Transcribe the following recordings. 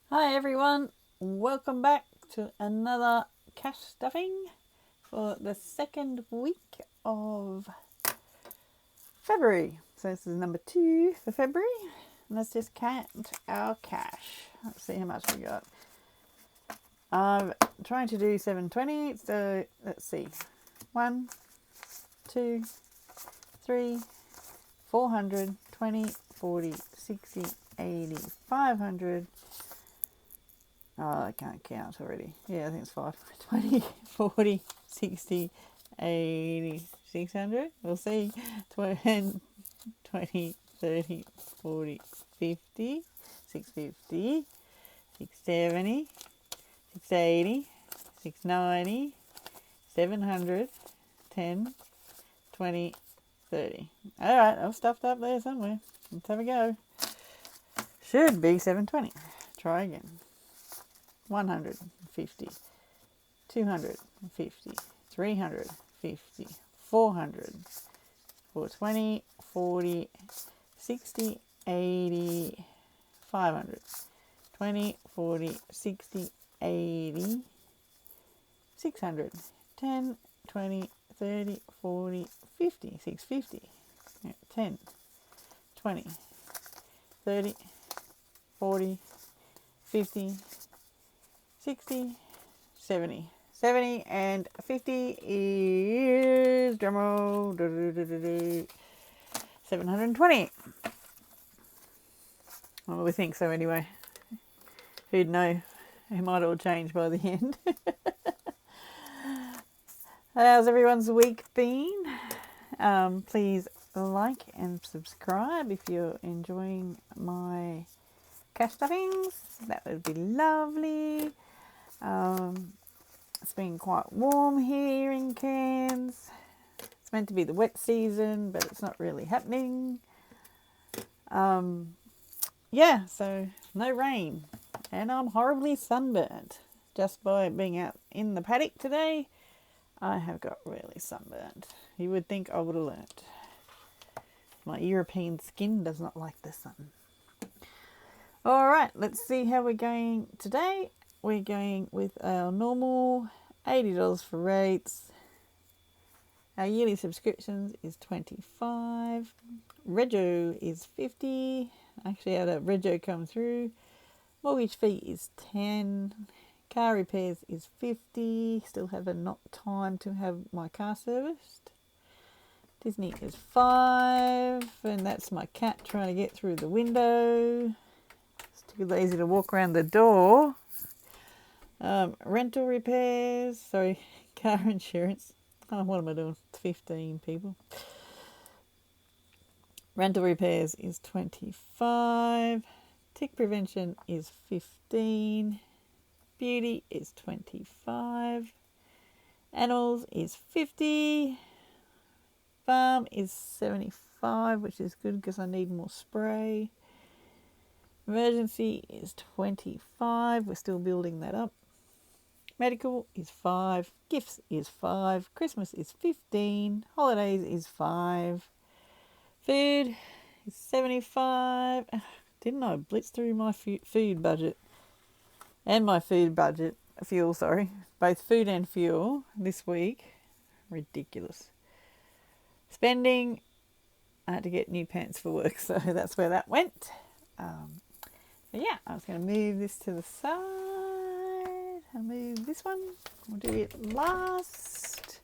Hi everyone, welcome back to another cash stuffing for the second week of February. So this is number 2 for February. And let's just count our cash. Let's see how much we got. I'm trying to do 720, so let's see. 1, 2, 3, 400, 20, 40, 60, 80, 500. Oh, I can't count already. Yeah, I think it's 5. 20, 40, 60, 80, 600. We'll see. 20, 30, 40, 50, 650, 670, 680, 690, 700, 10, 20, 30. All right, I've stuffed up there somewhere. Let's have a go. Should be 720. Try again. 150, 250, 350, 400, 420, 40, 60, 80, 500, 20, 40, 60, 80, 600, 10, 20, 30, 40, 50, 650, 10, 20, 30, 40, 50, 60, 70. 70 and 50 is, drumroll, 720. Well, we think so anyway. Who'd know? It might all change by the end. How's everyone's week been? Please like and subscribe if you're enjoying my cash stuffings. That would be lovely. It's been quite warm here in Cairns. It's meant to be the wet season, but it's not really happening. Yeah, so no rain. And I'm horribly sunburnt. Just by being out in the paddock today, I have got really sunburnt. You would think I would have learnt. My European skin does not like the sun. Alright, let's see how we're going today. We're going with our normal $80 for rates. Our yearly subscriptions is $25. Rego is $50. I actually had a Rego come through. Mortgage fee is $10. Car repairs is $50. Still have not time to have my car serviced. Disney is $5. And that's my cat trying to get through the window. It's too lazy to walk around the door. Rental repairs, car insurance. Oh, what am I doing? It's 15 people. Rental repairs is $25. Tick prevention is $15. Beauty is $25. Animals is $50. Farm is $75, which is good because I need more spray. Emergency is $25. We're still building that up. Medical is $5. Gifts is $5. Christmas is $15. Holidays is $5. Food is $75. Didn't I blitz through my food budget? And my fuel, both food and fuel this week. Ridiculous. Spending, I had to get new pants for work, so that's where that went. Yeah, I was going to move this to the side. I'll move this one. We'll do it last.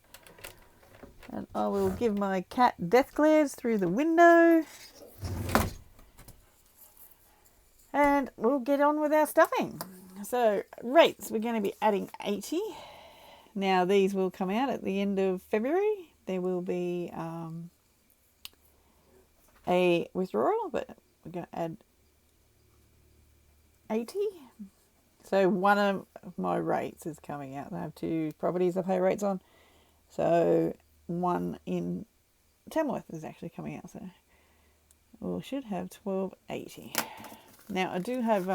And I will give my cat death glares through the window. And we'll get on with our stuffing. So, rates, we're going to be adding 80. Now, these will come out at the end of February. There will be a withdrawal, but we're going to add 80. So one of my rates is coming out. I have 2 properties I pay rates on. So one in Tamworth is actually coming out. So we should have 1280. Now I do have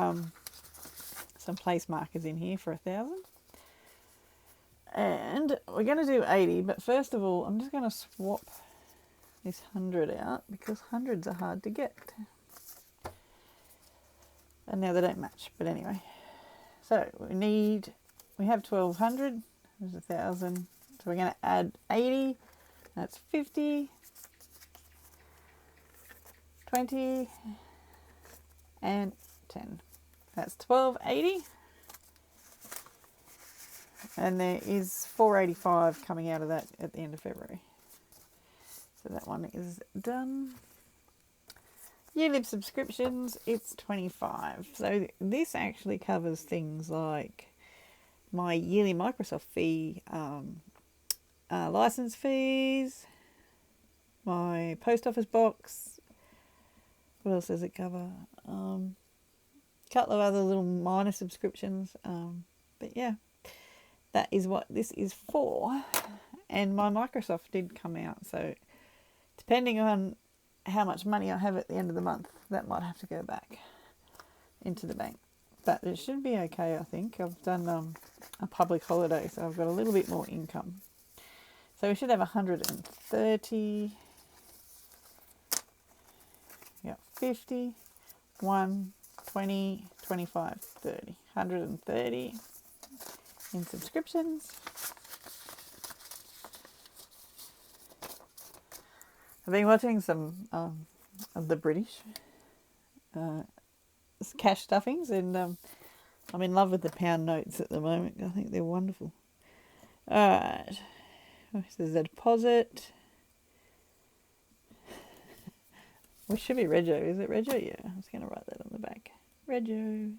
some place markers in here for 1,000. And we're going to do 80. But first of all, I'm just going to swap this 100 out because hundreds are hard to get. And now they don't match. But anyway. So we have 1,200. There's 1,000. So we're going to add 80. That's 50, 20, and 10. That's 1,280. And there is 485 coming out of that at the end of February. So that one is done. Yearly subscriptions, it's 25. So this actually covers things like my yearly Microsoft fee, license fees, my post office box. What else does it cover? A couple of other little minor subscriptions. But yeah, that is what this is for. And my Microsoft did come out. So depending on how much money I have at the end of the month, that might have to go back into the bank. But it should be okay, I think. I've done a public holiday, so I've got a little bit more income. So we should have 130. Yeah, 50, 1, 20, 25, 30. 130 in subscriptions. I've been watching some of the British cash stuffings, and I'm in love with the pound notes at the moment. I think they're wonderful. Alright, there's a deposit. Which should be Rego. Is it Rego? Yeah, I was going to write that on the back. Rego.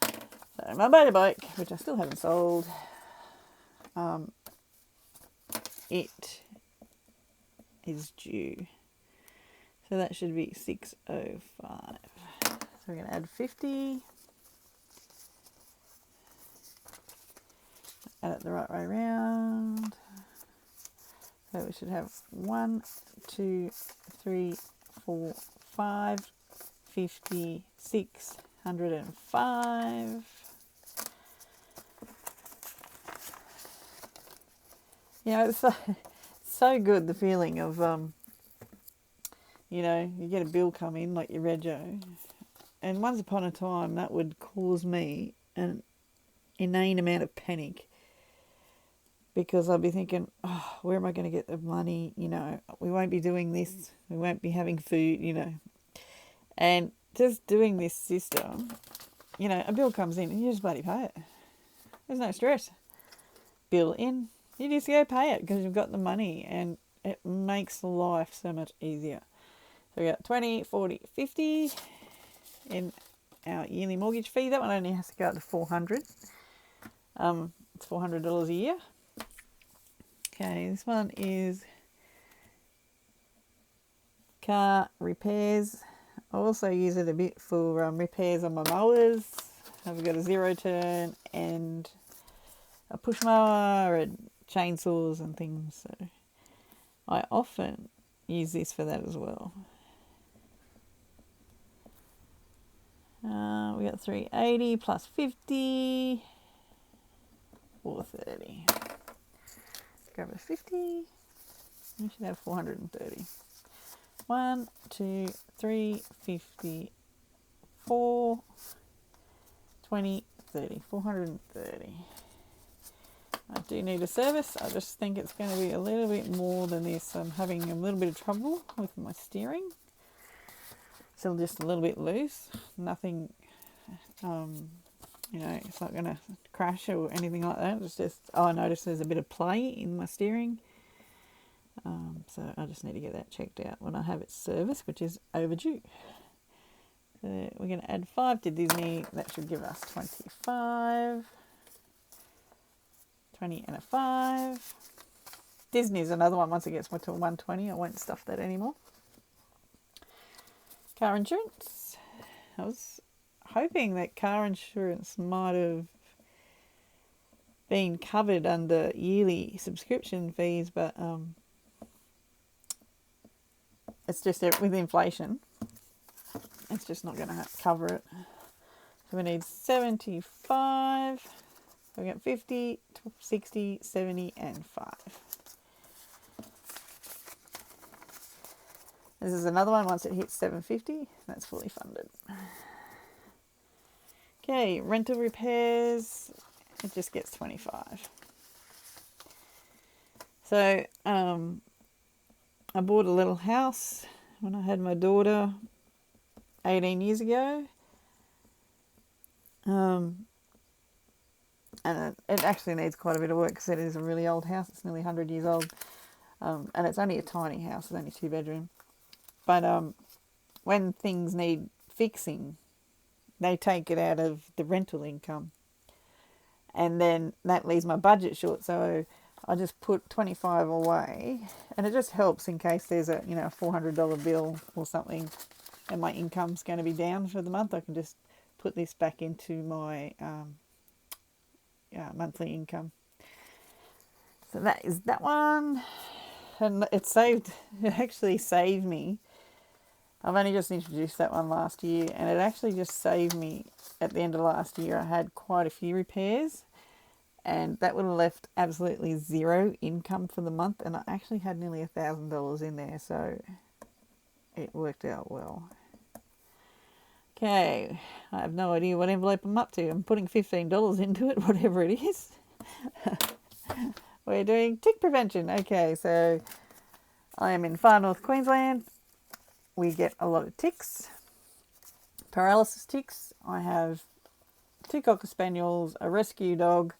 So my motorbike, which I still haven't sold, it is due. So that should be 605. So we're going to add 50. Add it the right way around. So we should have 1, 2, 3, 4, 5, 50, 605. You know, it's so good, the feeling of, you know, you get a bill come in, like your Rego, and once upon a time that would cause me an inane amount of panic, because I'd be thinking, oh, where am I going to get the money? You know, we won't be doing this, we won't be having food, you know. And just doing this system, you know, a bill comes in and you just bloody pay it. There's no stress. Bill in, you just go pay it because you've got the money, and it makes life so much easier. So we got 20, 40, 50 in our yearly mortgage fee. That one only has to go up to 400. It's $400 a year. Okay, this one is car repairs. I also use it a bit for repairs on my mowers. I've got a zero turn and a push mower and chainsaws and things. So I often use this for that as well. We got 380 plus 50, 430. Grab a 50. We should have 430. 1, 2, 3, 50, 4, 20, 30. 430. I do need a service. I just think it's going to be a little bit more than this. I'm having a little bit of trouble with my steering. Still just a little bit loose. Nothing, you know, it's not going to crash or anything like that. It's just, I noticed there's a bit of play in my steering. So I just need to get that checked out when I have it serviced, which is overdue. So we're going to add 5 to Disney. That should give us 25. 20 and a 5. Disney's another one. Once it gets to 120, I won't stuff that anymore. Car insurance. I was hoping that car insurance might have been covered under yearly subscription fees, but it's just with inflation, it's just not going to cover it. So we need 75. So we got 50, 60, 70, and 5. This is another one. Once it hits 750, that's fully funded. Okay, rental repairs, it just gets 25. So I bought a little house when I had my daughter 18 years ago. And it actually needs quite a bit of work because it is a really old house. It's nearly 100 years old. And it's only a tiny house. It's only 2 bedroom. But when things need fixing, they take it out of the rental income. And then that leaves my budget short. So I just put 25 away. And it just helps in case there's a $400 bill or something and my income's going to be down for the month. I can just put this back into my monthly income. So that is that one. And it actually saved me. I've only just introduced that one last year, and it actually just saved me at the end of last year. I had quite a few repairs, and that would have left absolutely zero income for the month, and I actually had nearly $1,000 in there, so it worked out well. Okay, I have no idea what envelope I'm up to. I'm putting $15 into it, whatever it is. We're doing tick prevention. Okay, so I am in far north Queensland. We get a lot of ticks, paralysis ticks. I have 2 Cocker Spaniels, a rescue dog,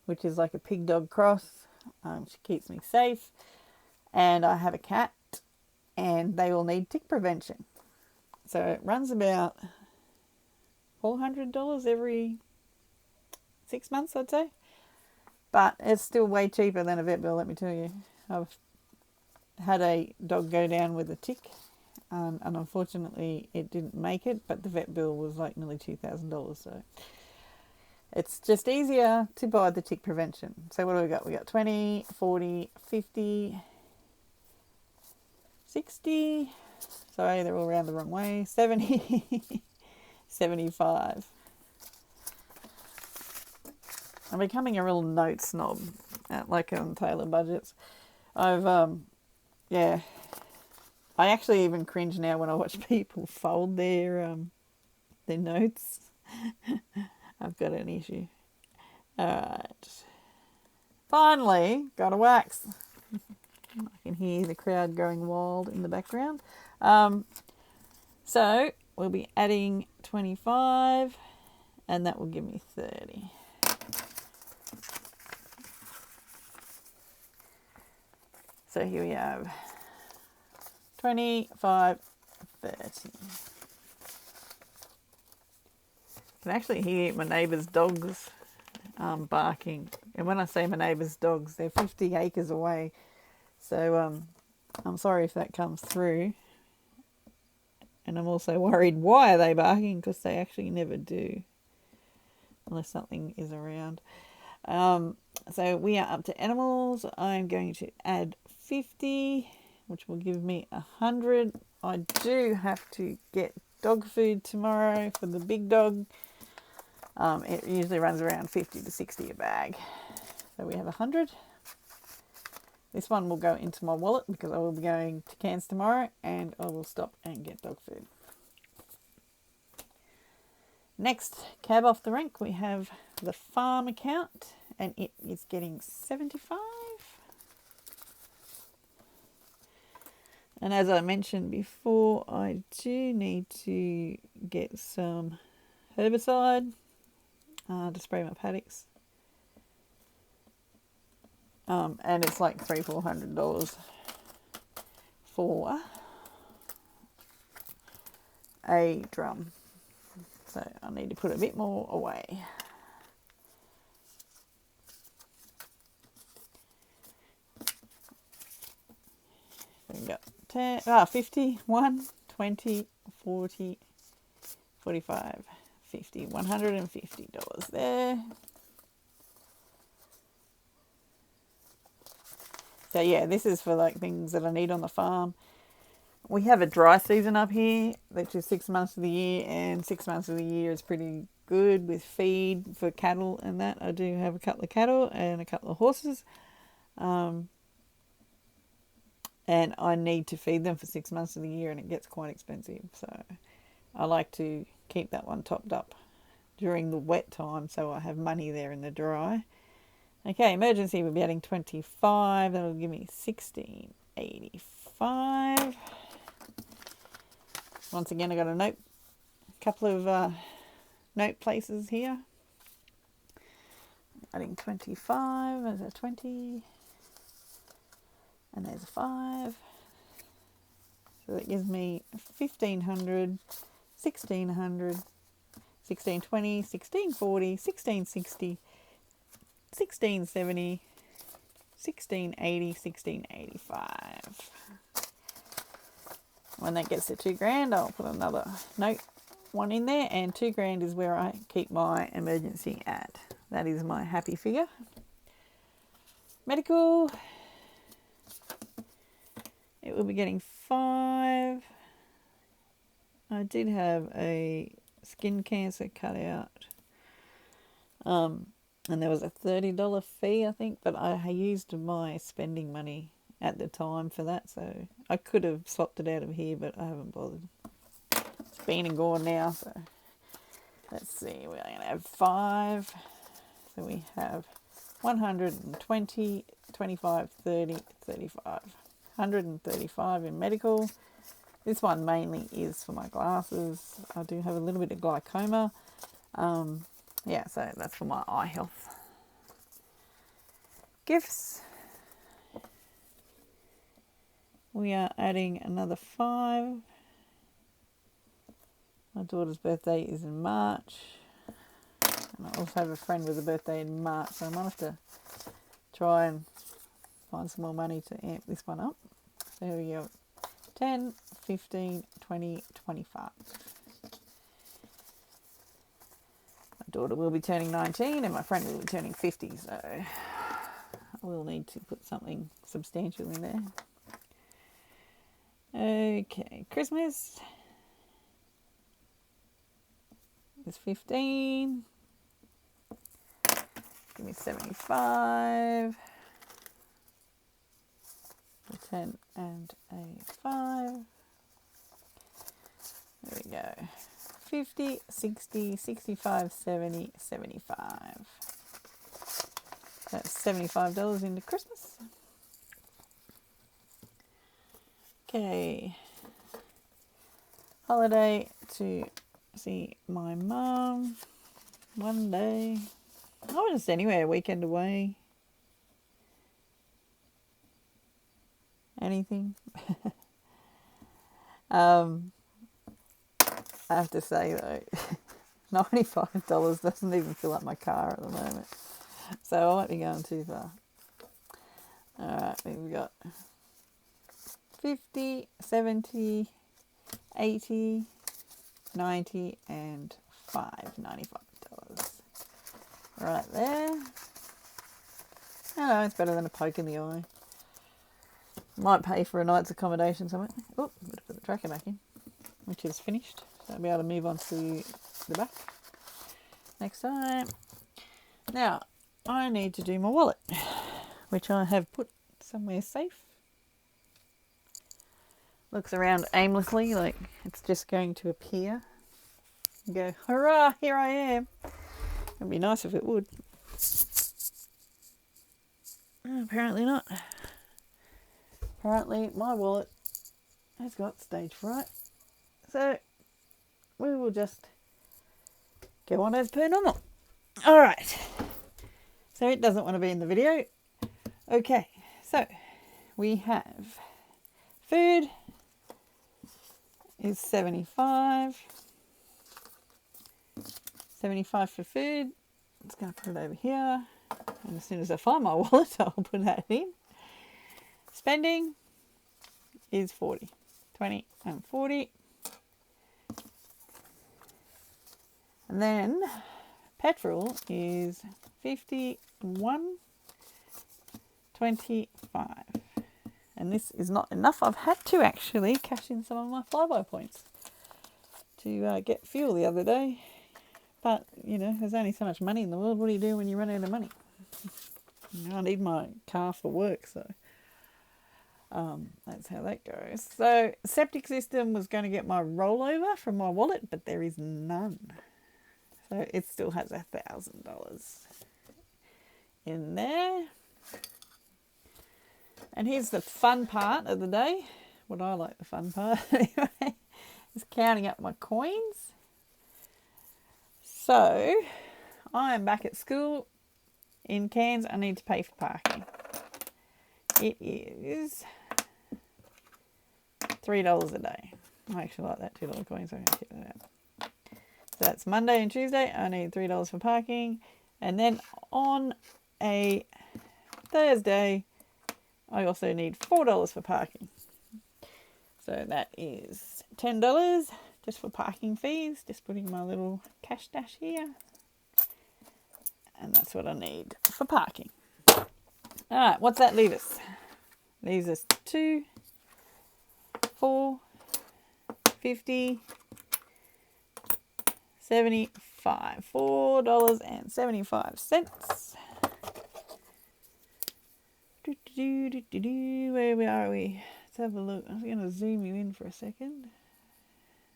which is like a pig dog cross. She keeps me safe. And I have a cat, and they all need tick prevention. So it runs about $400 every 6 months, I'd say. But it's still way cheaper than a vet bill, let me tell you. I've had a dog go down with a tick. And unfortunately, it didn't make it, but the vet bill was like nearly $2,000. So it's just easier to buy the tick prevention. So what do we got? We got 20, 40, 50, 60. Sorry, they're all around the wrong way. 70, 75. I'm becoming a real note snob, like on Taylor budgets. I actually even cringe now when I watch people fold their notes. I've got an issue. Alright. Finally, got a wax. I can hear the crowd going wild in the background. So, we'll be adding 25, and that will give me 30. So here we have 25, 30. I can actually hear my neighbour's dogs barking. And when I say my neighbour's dogs, they're 50 acres away. So I'm sorry if that comes through. And I'm also worried, why are they barking? Because they actually never do. Unless something is around. So we are up to animals. I'm going to add 50, which will give me 100. I do have to get dog food tomorrow for the big dog. It usually runs around 50 to 60 a bag. So we have 100. This one will go into my wallet because I will be going to Cairns tomorrow, and I will stop and get dog food. Next, cab off the rank, we have the farm account, and it is getting 75. And as I mentioned before, I do need to get some herbicide to spray my paddocks. And it's like $300-400 for a drum. So I need to put a bit more away. We've got 50, 1, 20, 40, 45, 50, $150 there. So yeah, this is for like things that I need on the farm. We have a dry season up here, which is 6 months of the year, and 6 months of the year is pretty good with feed for cattle and that. I do have a couple of cattle and a couple of horses. And I need to feed them for 6 months of the year, and it gets quite expensive. So I like to keep that one topped up during the wet time, so I have money there in the dry. Okay, emergency, we'll be adding 25. That'll give me 1685. Once again, I got a couple of note places here. Adding 25, there's a 20, and there's a 5. So that gives me 1500, 1600, 1620, 1640, 1660, 1670, 1680, 1685. When that gets to $2,000, I'll put another note one in there, and $2,000 is where I keep my emergency at. That is my happy figure. Medical, it will be getting 5. I did have a skin cancer cut out. And there was a $30 fee, I think, but I used my spending money at the time for that, so I could have swapped it out of here, but I haven't bothered. It's been and gone now, so let's see, we're going to have 5. So we have 120, 25, 30, 35. 135 in medical. This one mainly is for my glasses. I do have a little bit of glaucoma. Yeah, so that's for my eye health. Gifts. We are adding another 5. My daughter's birthday is in March. And I also have a friend with a birthday in March, so I might have to try and find some more money to amp this one up. So here we go. 10, 15, 20, 25. My daughter will be turning 19 and my friend will be turning 50, so I will need to put something substantial in there. Okay, Christmas is 15. Give me 75. 10 and a 5. There we go. 50, 60, 65, 70, 75. That's $75 into Christmas. Okay. Holiday to see my mum one day. Oh, just anywhere, a weekend away. Anything. I have to say though, $95 doesn't even fill up my car at the moment. So I won't be going too far. Alright, we've got 50, 70, 80, 90, and $95. Right there. I know, it's better than a poke in the eye. Might pay for a night's accommodation somewhere. Oh, better put the tracker back in, which is finished. So I'll be able to move on to the back next time. Now, I need to do my wallet, which I have put somewhere safe. Looks around aimlessly like it's just going to appear. And go, hurrah, here I am. It'd be nice if it would. Apparently not. Apparently my wallet has got stage fright. So we will just go on as per normal. Alright. So it doesn't want to be in the video. Okay, so we have food is 75. 75 for food. I'm just going to put it over here. And as soon as I find my wallet, I'll put that in. Spending is 40. 20 and 40. And then petrol is 51, 25. And this is not enough. I've had to actually cash in some of my flyby points to get fuel the other day. But, you know, there's only so much money in the world. What do you do when you run out of money? You know, I need my car for work, so that's how that goes. So, septic system was going to get my rollover from my wallet, but there is none. So it still has $1,000 in there. And here's the fun part of the day. What I like the fun part anyway, is counting up my coins. So I am back at school in Cairns. I need to pay for parking. It is $3 a day. I actually like that $2 coin, so I'm going to keep that out. So that's Monday and Tuesday. I need $3 for parking. And then on a Thursday, I also need $4 for parking. So that is $10 just for parking fees. Just putting my little cash stash here. And that's what I need for parking. Alright, what's that leave us? Leaves us 2, 4, 50, 75. $4.75. Where are we? Let's have a look. I'm going to zoom you in for a second.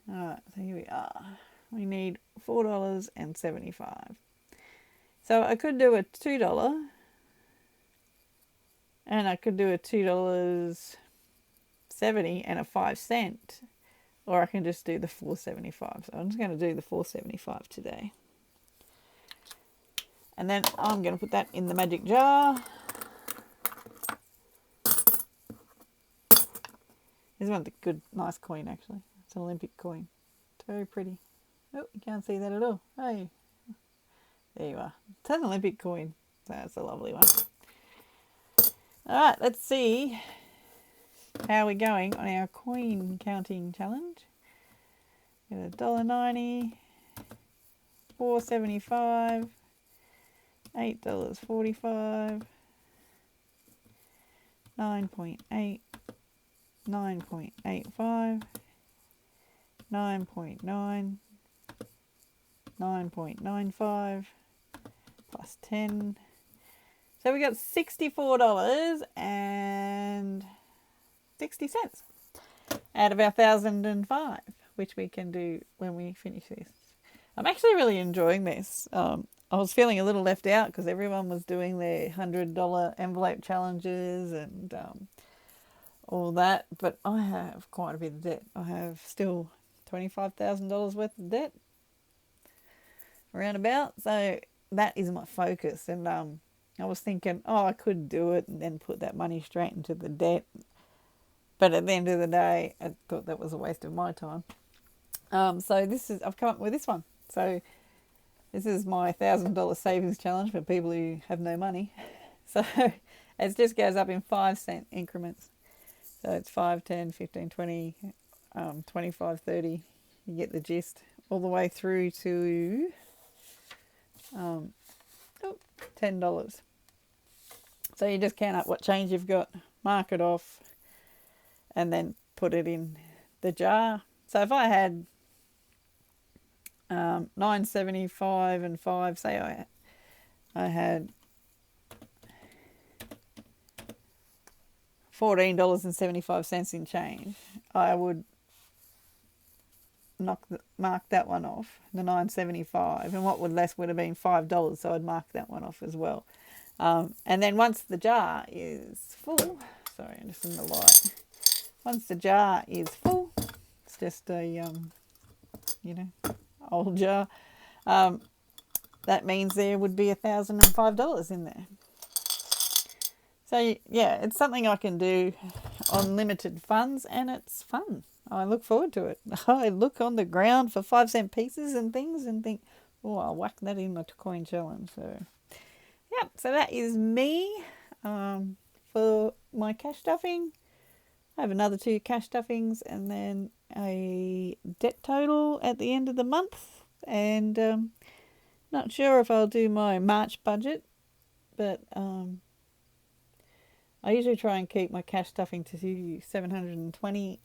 Alright, so here we are. We need $4.75. So I could do a $2 and I could do a $2.70 and a 5-cent, or I can just do the $4.75. So I'm just going to do the $4.75 today. And then I'm going to put that in the magic jar. This one's a good, nice coin actually. It's an Olympic coin. It's very pretty. Oh, you can't see that at all. Hey, there you are. It's an Olympic coin. So that's a lovely one. Alright, let's see how we're going on our coin counting challenge. Got $1.90, $4.75, $8.45, 9.8, 9.85, 9.9, 9.95 plus 10. So we got $64.60 out of our 1,005, which we can do when we finish this. I'm actually really enjoying this. I was feeling a little left out because everyone was doing their $100 envelope challenges and all that, but I have quite a bit of debt. I have still $25,000 worth of debt around about, so that is my focus. And I was thinking, oh, I could do it and then put that money straight into the debt, but at the end of the day, I thought that was a waste of my time. So I've come up with this one. So this is my $1,000 savings challenge for people who have no money. So it just goes up in 5-cent increments. So it's 5, 10, 15, 20, 25, 30. You get the gist, all the way through to $10. So you just count up what change you've got, mark it off, and then put it in the jar. So if I had $9.75 and 5, say I had $14.75 in change, I would mark that one off, the $9.75, and what would less would have been $5, so I'd mark that one off as well. And then once the jar is full, sorry, I'm just in the light. Once the jar is full, it's just a old jar. That means there would be $1,005 in there. So yeah, it's something I can do on limited funds, and it's fun. I look forward to it. I look on the ground for 5-cent pieces and things and think, oh, I'll whack that in my coin challenge. So yeah, so that is me for my cash stuffing. I have another 2 cash stuffings and then a debt total at the end of the month. And not sure if I'll do my March budget, but I usually try and keep my cash stuffing to $720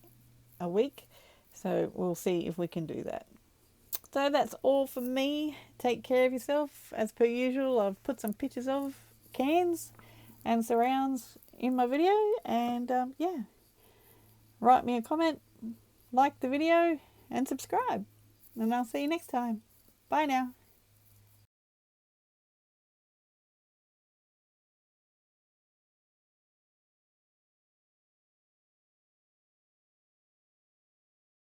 a week. So we'll see if we can do that. So that's all for me. Take care of yourself. As per usual, I've put some pictures of cans and surrounds in my video. And yeah, write me a comment, like the video, and subscribe. And I'll see you next time. Bye now.